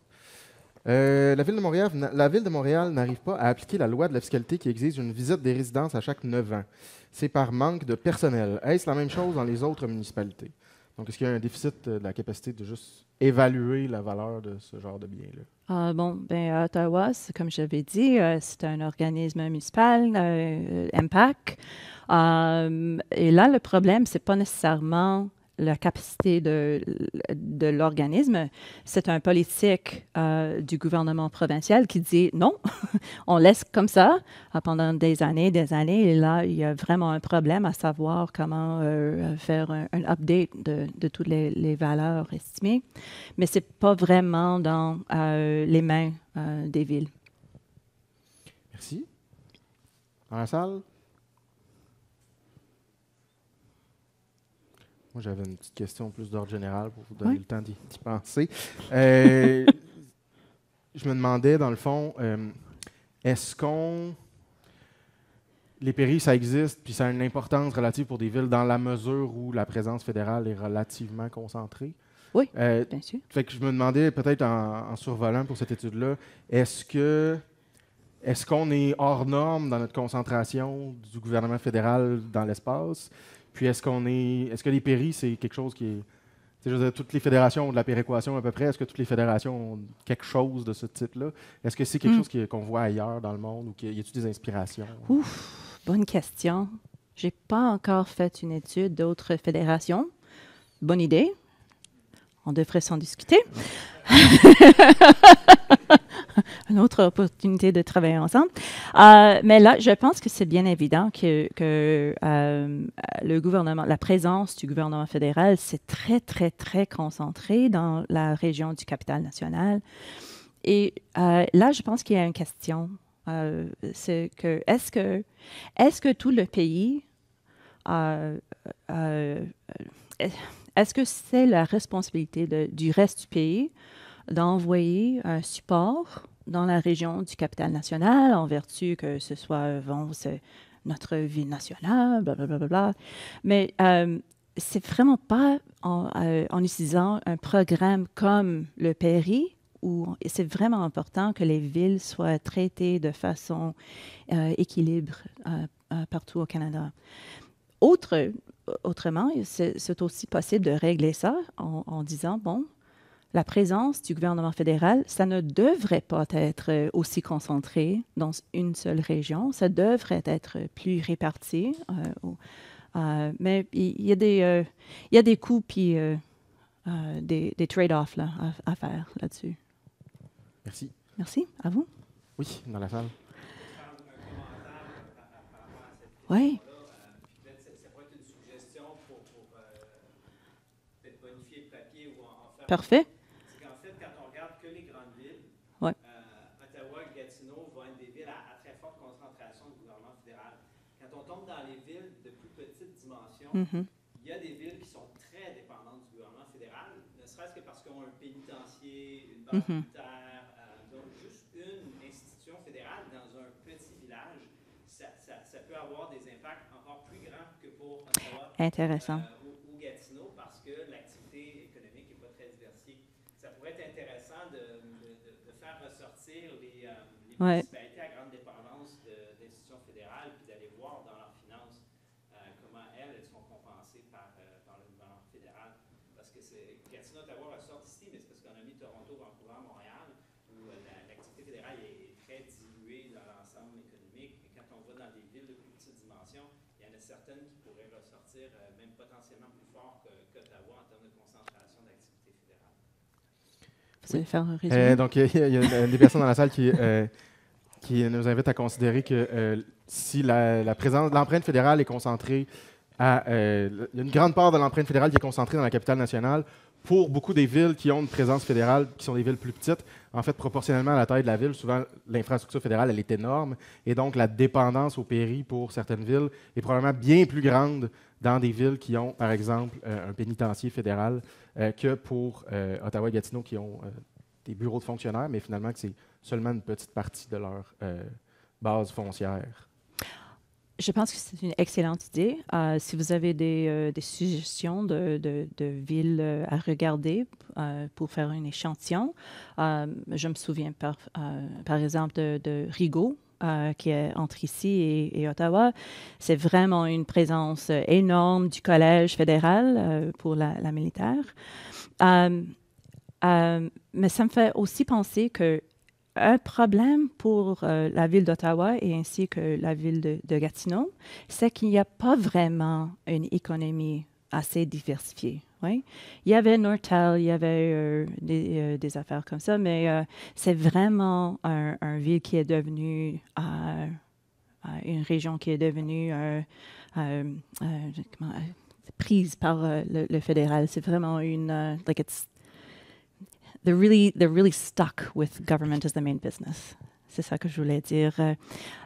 La Ville de Montréal n'arrive pas à appliquer la loi de la fiscalité qui exige une visite des résidences à chaque 9 ans. C'est par manque de personnel. Est-ce la même chose dans les autres municipalités? Donc, est-ce qu'il y a un déficit de la capacité de juste évaluer la valeur de ce genre de bien-là? À Ottawa, comme j'avais dit, c'est un organisme municipal, MPAC. Et là, le problème, c'est pas nécessairement la capacité de l'organisme, c'est un politique du gouvernement provincial qui dit non, on laisse comme ça pendant des années, et là, il y a vraiment un problème à savoir comment faire un update de toutes les valeurs estimées, mais ce n'est pas vraiment dans les mains des villes. Merci. Dans la salle? Moi, j'avais une petite question plus d'ordre général pour vous donner le temps d'y penser. Je me demandais, dans le fond, est-ce les pairies, ça existe, puis ça a une importance relative pour des villes dans la mesure où la présence fédérale est relativement concentrée? Oui, bien sûr. Fait que je me demandais, peut-être en survolant pour cette étude-là, est-ce qu'on est hors norme dans notre concentration du gouvernement fédéral dans l'espace? Puis est-ce que les pairies, c'est quelque chose qui est... Je veux dire, toutes les fédérations ont de la péréquation à peu près. Est-ce que toutes les fédérations ont quelque chose de ce type-là? Est-ce que c'est quelque chose qu'on voit ailleurs dans le monde ou y a-t-il des inspirations? Ouf, bonne question. Je n'ai pas encore fait une étude d'autres fédérations. Bonne idée. On devrait s'en discuter. Une autre opportunité de travailler ensemble. Mais là, je pense que c'est bien évident que le gouvernement, la présence du gouvernement fédéral, c'est très, très, très concentré dans la région du Capitale-Nationale. Et là, je pense qu'il y a une question. C'est que est-ce que tout le pays est-ce que c'est la responsabilité du reste du pays d'envoyer un support dans la région du Capitale-Nationale en vertu que ce soit c'est notre ville nationale, blablabla. Mais c'est vraiment pas en utilisant un programme comme le PERI où c'est vraiment important que les villes soient traitées de façon équilibrée partout au Canada. Autrement, c'est aussi possible de régler ça en disant, bon, la présence du gouvernement fédéral, ça ne devrait pas être aussi concentré dans une seule région. Ça devrait être plus réparti. Mais il y a des coûts puis des trade-offs là, à faire là-dessus. Merci. Merci. À vous. Oui, dans la salle. Oui. Parfait. C'est qu'en fait, quand on regarde que les grandes villes, ouais. Ottawa, Gatineau vont être des villes à très forte on tombe dans les villes de plus petite dimension, il y a des villes qui sont très dépendantes du gouvernement fédéral, ne serait-ce que parce qu'ils ont un pénitencier, une base militaire, donc juste une institution fédérale dans un petit village, ça peut avoir des impacts encore plus grands que pour Ottawa. Intéressant. Ou Gatineau, parce que l'activité économique n'est pas très diversifiée. Ça pourrait être intéressant de faire ressortir les municipalités à grande dépendance d'institutions fédérales, puis d'aller voir dans leurs finances comment elles sont compensées par le gouvernement fédéral. Parce que Gatineau, Ottawa ressort ici, mais c'est parce qu'on a mis Toronto, Vancouver, Montréal, où l'activité fédérale est très diluée dans l'ensemble économique. Et quand on va dans des villes de plus petite dimension, il y en a certaines qui pourraient ressortir même potentiellement plus fort qu'Ottawa en termes de concentration d'activité fédérale. Vous allez faire un résumé? Donc, il y a des personnes dans la salle qui nous invitent à considérer que si l'empreinte fédérale est concentrée il y a une grande part de l'empreinte fédérale qui est concentrée dans la capitale nationale. Pour beaucoup des villes qui ont une présence fédérale, qui sont des villes plus petites, en fait, proportionnellement à la taille de la ville, souvent, l'infrastructure fédérale, elle est énorme. Et donc, la dépendance au pairie pour certaines villes est probablement bien plus grande dans des villes qui ont, par exemple, un pénitencier fédéral que pour Ottawa et Gatineau qui ont des bureaux de fonctionnaires, mais finalement, que c'est seulement une petite partie de leur base foncière. Je pense que c'est une excellente idée. Si vous avez des suggestions de villes à regarder pour faire un échantillon, je me souviens par exemple de Rigaud, qui est entre ici et Ottawa. C'est vraiment une présence énorme du Collège fédéral pour la militaire. Mais ça me fait aussi penser que un problème pour la ville d'Ottawa et ainsi que la ville de Gatineau, c'est qu'il n'y a pas vraiment une économie assez diversifiée. Oui? Il y avait Nortel, il y avait des affaires comme ça, mais c'est vraiment une ville qui est devenue une région qui est devenue prise par le fédéral. C'est vraiment une they're really stuck with government as the main business. C'est ça que je voulais dire.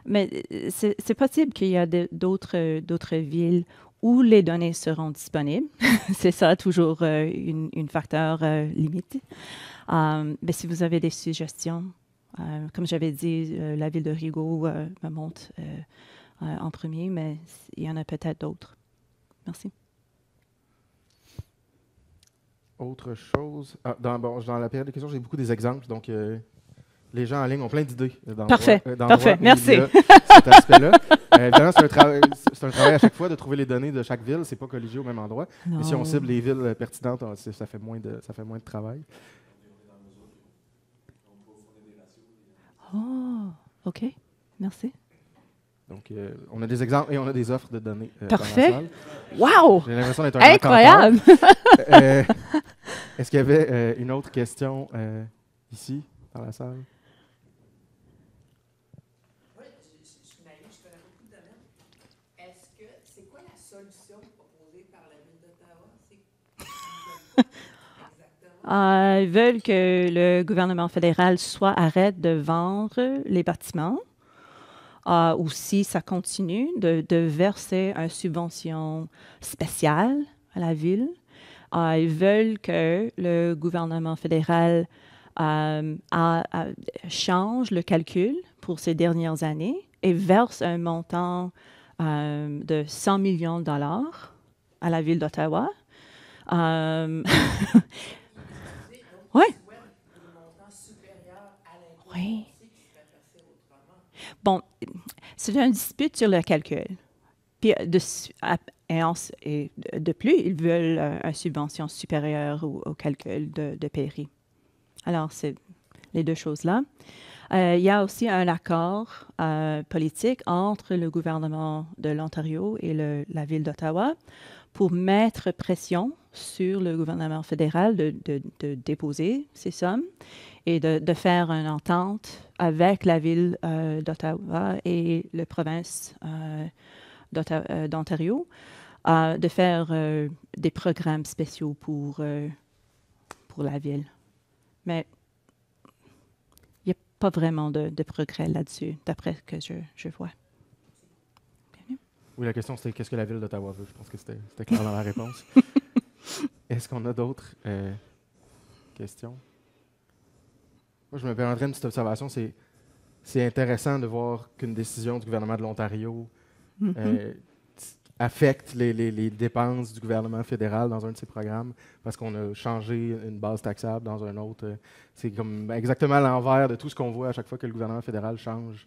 Mais c'est possible qu'il y a d'autres villes où les données seront disponibles. C'est ça, toujours un facteur limite. Mais si vous avez des suggestions, comme j'avais dit, la ville de Rigaud me monte en premier, mais il y en a peut-être d'autres. Merci. Autre chose. Dans la période de questions, j'ai beaucoup des exemples. Donc, les gens en ligne ont plein d'idées. Parfait. Merci. Cet aspect-là. Évidemment, c'est un travail à chaque fois de trouver les données de chaque ville. C'est pas colligé au même endroit. Non. Mais si on cible les villes pertinentes, ça fait moins de travail. Oh, OK. Merci. Donc, on a des exemples et on a des offres de données. Parfait. Dans la salle. Wow! J'ai l'impression d'être un incroyable! Est-ce qu'il y avait une autre question ici, dans la salle? Oui, je suis naïve, je connais beaucoup de domaines. C'est quoi la solution proposée par la ville d'Ottawa? Exactement. Ils veulent que le gouvernement fédéral arrête de vendre les bâtiments. Ou si ça continue, de verser une subvention spéciale à la ville. Ils veulent que le gouvernement fédéral change le calcul pour ces dernières années et verse un montant de 100 millions de dollars à la ville d'Ottawa. Oui. Oui. Bon, c'est une dispute sur le calcul. Puis, de plus, ils veulent une subvention supérieure au calcul de pairie. Alors, c'est les deux choses-là. Il y a aussi un accord politique entre le gouvernement de l'Ontario et la ville d'Ottawa pour mettre pression sur le gouvernement fédéral de déposer ces sommes et de faire une entente avec la ville d'Ottawa et la province d'Ontario, de faire des programmes spéciaux pour la ville. Mais il n'y a pas vraiment de progrès là-dessus, d'après ce que je vois. Oui, la question, c'était qu'est-ce que la Ville d'Ottawa veut? Je pense que c'était clair dans la réponse. Est-ce qu'on a d'autres questions? Moi, je me permettrais une petite observation. C'est intéressant de voir qu'une décision du gouvernement de l'Ontario affecte les dépenses du gouvernement fédéral dans un de ses programmes parce qu'on a changé une base taxable dans un autre. C'est comme exactement l'envers de tout ce qu'on voit à chaque fois que le gouvernement fédéral change.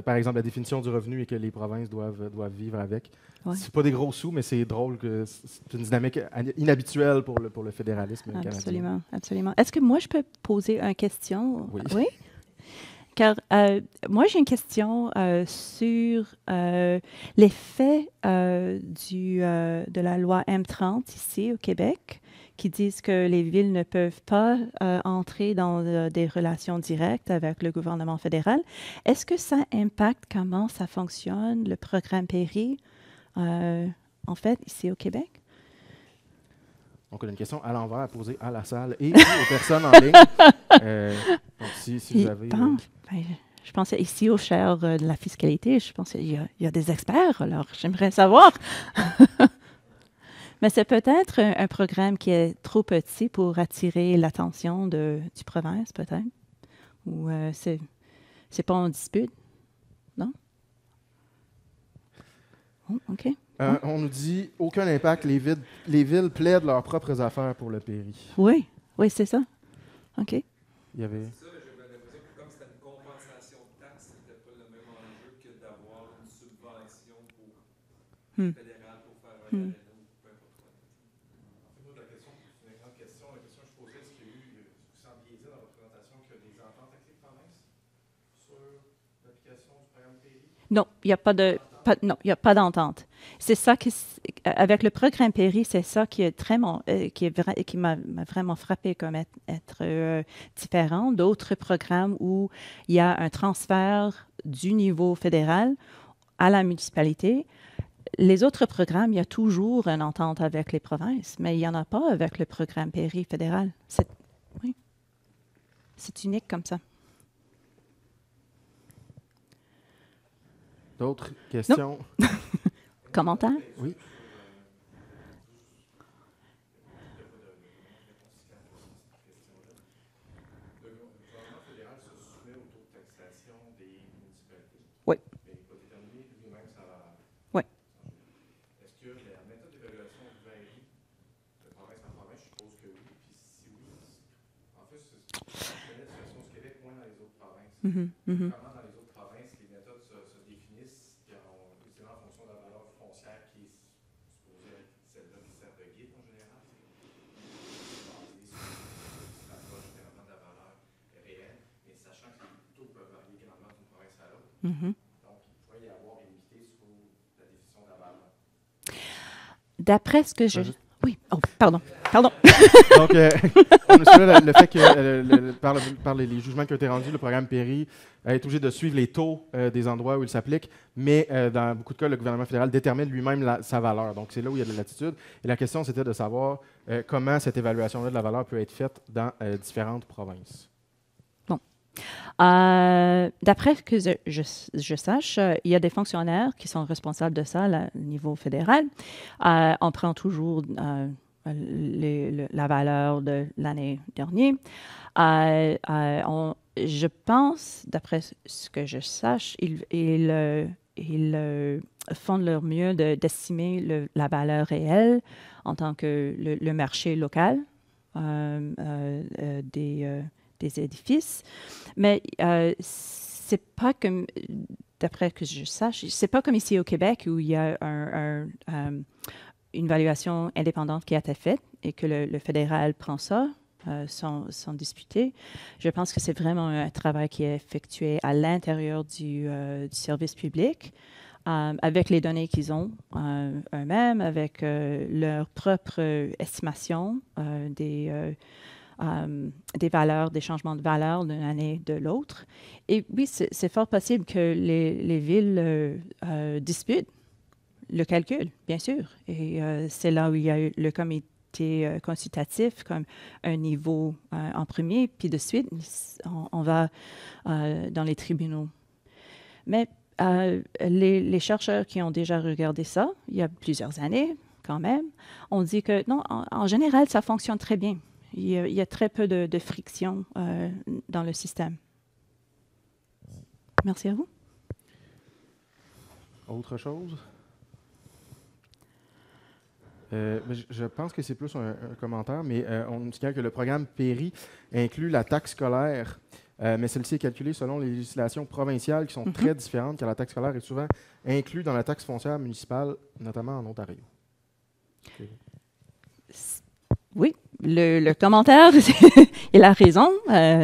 Par exemple, la définition du revenu et que les provinces doivent vivre avec. Ouais. C'est pas des gros sous, mais c'est drôle que c'est une dynamique inhabituelle pour le fédéralisme canadien. Absolument, absolument. Est-ce que moi, je peux poser une question? Oui. Oui? Car moi, j'ai une question sur l'effet de la loi M30 ici au Québec, qui disent que les villes ne peuvent pas entrer dans des relations directes avec le gouvernement fédéral. Est-ce que ça impacte comment ça fonctionne, le programme Perry, en fait, ici au Québec? Donc, on a une question à l'envers à poser à la salle et aux personnes en ligne. Donc, si vous avez... je pensais ici au chair de la fiscalité, je pensais il y a des experts, alors j'aimerais savoir. Mais c'est peut-être un programme qui est trop petit pour attirer l'attention du province, peut-être. Ou c'est pas en dispute, non? Oh, OK. On nous dit aucun impact, les villes plaident leurs propres affaires pour le Perry. Oui, c'est ça. OK. Il y avait... C'est ça, j'avais l'impression que comme c'était une compensation de taxes, c'était pas le même enjeu que d'avoir une subvention fédérale pour faire un aréna ou peu importe quoi. En fait, la question, c'est une grande question. La question que je posais, est-ce qu'il y a eu, vous sembliez dire dans votre présentation qu'il y a des ententes avec les provinces sur l'application du programme Perry? Non, il n'y a pas de... non, il n'y a pas d'entente. C'est ça avec le programme Perry, c'est ça qui est qui m'a vraiment frappé comme être différent d'autres programmes où il y a un transfert du niveau fédéral à la municipalité. Les autres programmes, il y a toujours une entente avec les provinces, mais il n'y en a pas avec le programme Perry fédéral. C'est unique comme ça. D'autres questions? Commentaires? Oui. Le gouvernement fédéral se soumet au taux de taxation des municipalités. Oui. Mais il va déterminer lui-même sa valeur. Oui. Est-ce que la méthode d'évaluation varie de province en province? Je suppose que oui. Puis si oui, en fait, je connais la situation du Québec moins dans les autres provinces. Comment dans les autres provinces, les méthodes se définissent en fonction de la valeur foncière qui est supposée être celle-là qui sert de guide en général? Mais sachant que les taux peuvent varier grandement d'une province à l'autre. Donc, il pourrait y avoir une équité sur la définition de la valeur. D'après ce que je... Oui, oh, pardon. Donc, on a soulevé le fait que, par les jugements qui ont été rendus, le programme Perry est obligé de suivre les taux des endroits où il s'applique, mais dans beaucoup de cas, le gouvernement fédéral détermine lui-même sa valeur. Donc, c'est là où il y a de la latitude. Et la question, c'était de savoir comment cette évaluation-là de la valeur peut être faite dans différentes provinces. Bon. D'après ce que je sache, il y a des fonctionnaires qui sont responsables de ça au niveau fédéral. On prend toujours la valeur de l'année dernière. Je pense, d'après ce que je sache, ils font de leur mieux d'estimer la valeur réelle en tant que le marché local des édifices. Mais c'est pas comme, d'après que je sache, c'est pas comme ici au Québec où il y a une évaluation indépendante qui a été faite et que le fédéral prend ça sans disputer. Je pense que c'est vraiment un travail qui est effectué à l'intérieur du service public avec les données qu'ils ont eux-mêmes, avec leur propre estimation des valeurs, des changements de valeur d'une année de l'autre. Et oui, c'est fort possible que les villes disputent le calcul, bien sûr. Et c'est là où il y a eu le comité consultatif comme un niveau en premier, puis de suite, on va dans les tribunaux. Mais les chercheurs qui ont déjà regardé ça, il y a plusieurs années quand même, ont dit que non, en général, ça fonctionne très bien. Il y a très peu de friction dans le système. Merci à vous. Autre chose? Je pense que c'est plus un commentaire, mais on nous signale que le programme PERI inclut la taxe scolaire, mais celle-ci est calculée selon les législations provinciales qui sont très différentes, car la taxe scolaire est souvent inclue dans la taxe foncière municipale, notamment en Ontario. Okay. Oui, le commentaire, il a raison.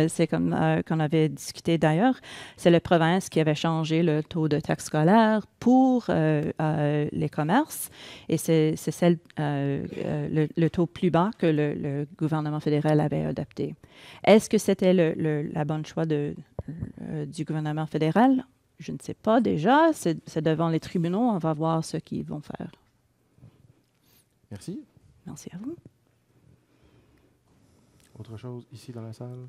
C'est comme qu'on avait discuté d'ailleurs. C'est la province qui avait changé le taux de taxe scolaire pour les commerces. Et c'est le taux plus bas que le gouvernement fédéral avait adopté. Est-ce que c'était la bonne choix du gouvernement fédéral? Je ne sais pas déjà. C'est devant les tribunaux. On va voir ce qu'ils vont faire. Merci. Merci à vous. Autre chose ici dans la salle?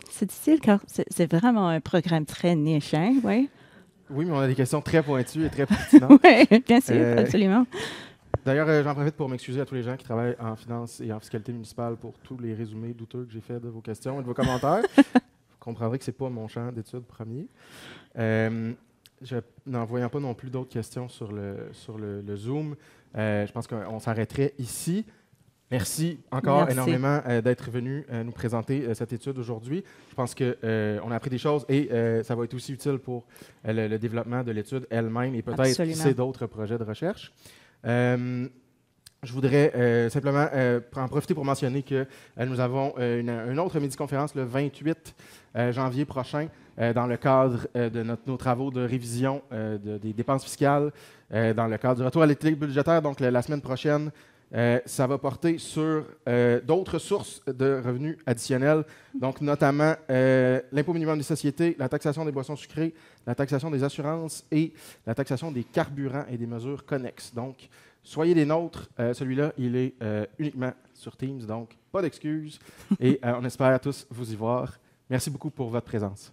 C'est difficile car c'est vraiment un programme très niche, hein? Oui. Oui, mais on a des questions très pointues et très pertinentes. Oui, bien sûr, absolument. D'ailleurs, j'en profite pour m'excuser à tous les gens qui travaillent en finance et en fiscalité municipale pour tous les résumés douteux que j'ai faits de vos questions et de vos commentaires. Vous comprendrez que ce n'est pas mon champ d'études premier. N'en voyant pas non plus d'autres questions sur le Zoom, je pense qu'on s'arrêterait ici. Merci encore énormément d'être venu nous présenter cette étude aujourd'hui. Je pense qu'on a appris des choses et ça va être aussi utile pour le développement de l'étude elle-même et peut-être d'autres projets de recherche. Je voudrais simplement en profiter pour mentionner que nous avons une autre midi-conférence le 28 janvier prochain dans le cadre de nos travaux de révision des dépenses fiscales, dans le cadre du retour à l'équilibre budgétaire, donc la semaine prochaine. Ça va porter sur d'autres sources de revenus additionnels, donc notamment l'impôt minimum des sociétés, la taxation des boissons sucrées, la taxation des assurances et la taxation des carburants et des mesures connexes. Donc, soyez des nôtres. Celui-là, il est uniquement sur Teams, donc pas d'excuses. Et on espère tous vous y voir. Merci beaucoup pour votre présence.